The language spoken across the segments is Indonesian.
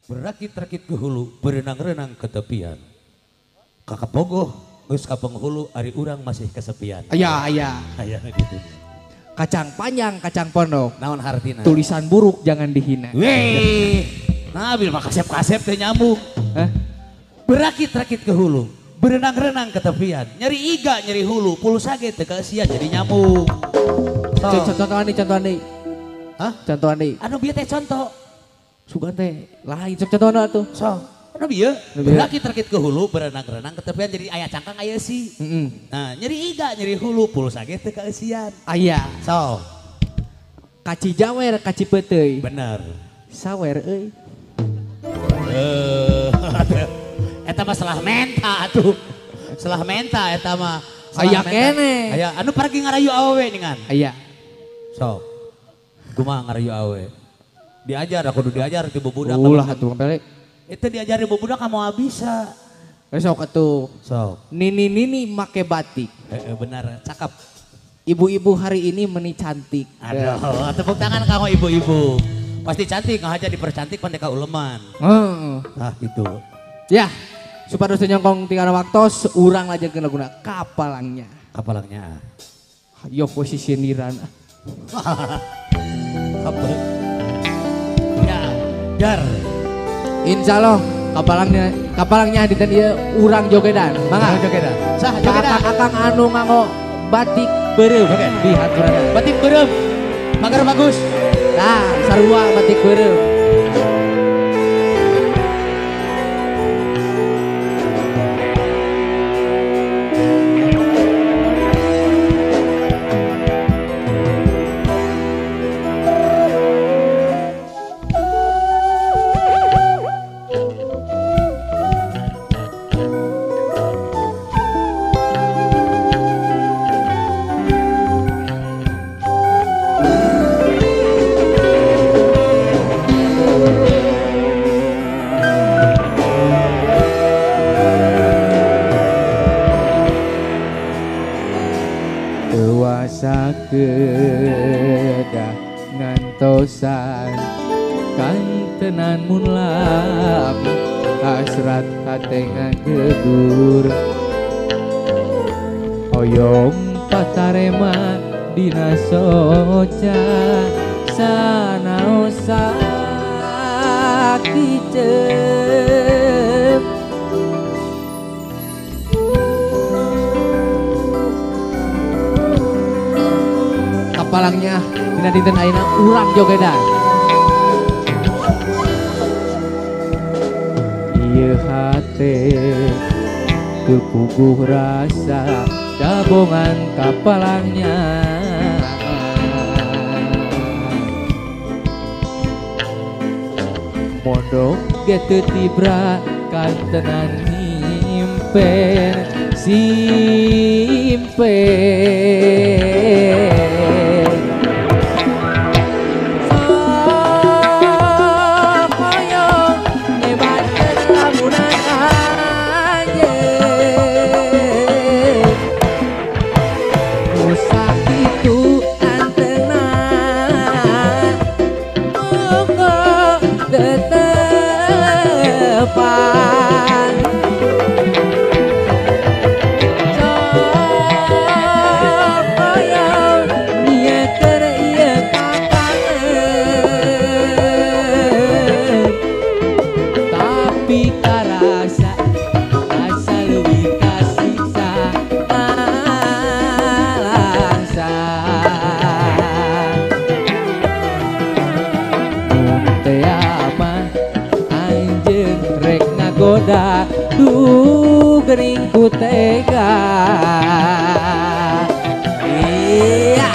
Berakit-rakit ke hulu, berenang-renang ke tepian. Kakak Pogoh, geus ka penghulu, ari urang masih kesepian. Aya. Aya gitu. Kacang panjang, kacang pondok. Naon hartina? Tulisan buruk jangan dihina. Weh, nah bil mah kasep-kasep teh nyambung. Hah? Berakit-rakit ke hulu, berenang-renang ke tepian. Nyeri iga, nyeri hulu, pulsa ge teu kaesian jadi nyambung. Contohan nih. Hah? Contohan nih. Anu bieu teh contoh. Sugan teh lain sok contohna tuh. So, anu bieu Anu bieu. berakit-rakit ke hulu, berenang-renang ke tepian jadi aya cangkang aya si. Nah, nyeri iga, nyeri hulu, pulsa ge teu kaesian. Aya. So, Kaci jawer, kaci peuteuy. bener. Sawer euy. Eta mah salah menta atuh. Salah menta eta mah. Salah Aya menta. kene. Aya anu pergi ngarayu awewe ningan. Aya. So, kumaha ngarayu awewe? Diajar, aku kudu diajar ti bubudak. Ulah atuh pele. Itu diajari bubudak kamu bisa. Besok atuh. So, Nini make batik. benar, cakep. Ibu-ibu hari ini meni cantik. Aduh, tepuk tangan kamu ibu-ibu. Pasti cantik, ngahaja dipercantik pandeka uleman. Nah gitu. Ya, supados nyongkong tinggal waktu urang lajengkeun laguna kapalangnya. Kapalangnya. Yo posisi nirana. Kapal. Ya, jar. Insyaallah kapalangnya di dia urang jogedan. Mangga jogedan. Sah jogedan. Kakang anu nganggo batik beureum di haturana. Batik beureum. Mager bagus. Nah, sarua batik beureum. Dewasa kedah ngantosan kantenan mun lami hasrat hate ngagedur hoyong patarema dina soca sanaosa kicep kapalangnya dina dinten ayeuna urang jogedan. Ieu hate teu puguh rasa dabongan kapalangnya. Mondok ge teu tibra kantenan nyimpen goda duh gering ku tega. Iya.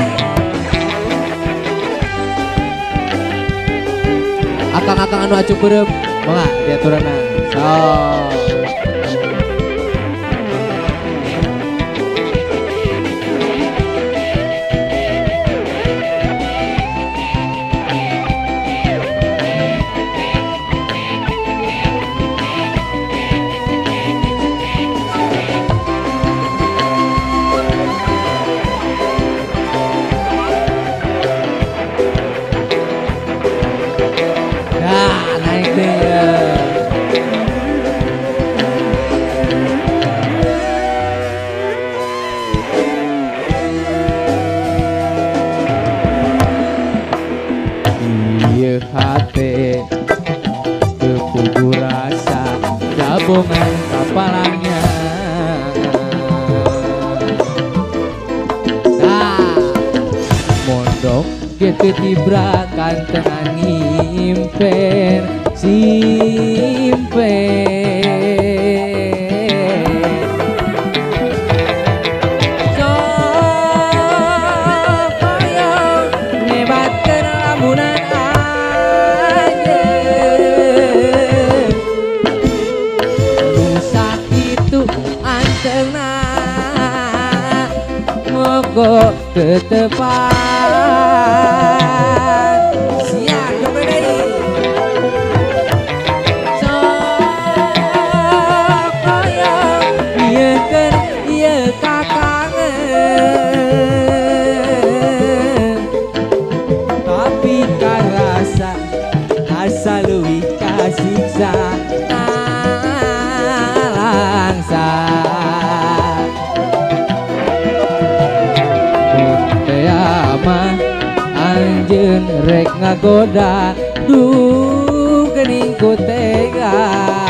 Akang-akang anu acuh beureum mangga diaturana. Sok. Nah, naik deh. rombongan kapalangnya. Nah, mondok gitu tibrakan tenang ngimpen simpen. Supaya ngebatkan lamunan aja rusak itu antena mogok ketepan siap kembali supaya iya kan iya kakangen tapi karasa asa luwih kasiksa langsa ama anjeun rek ngagoda duh geuning ku tega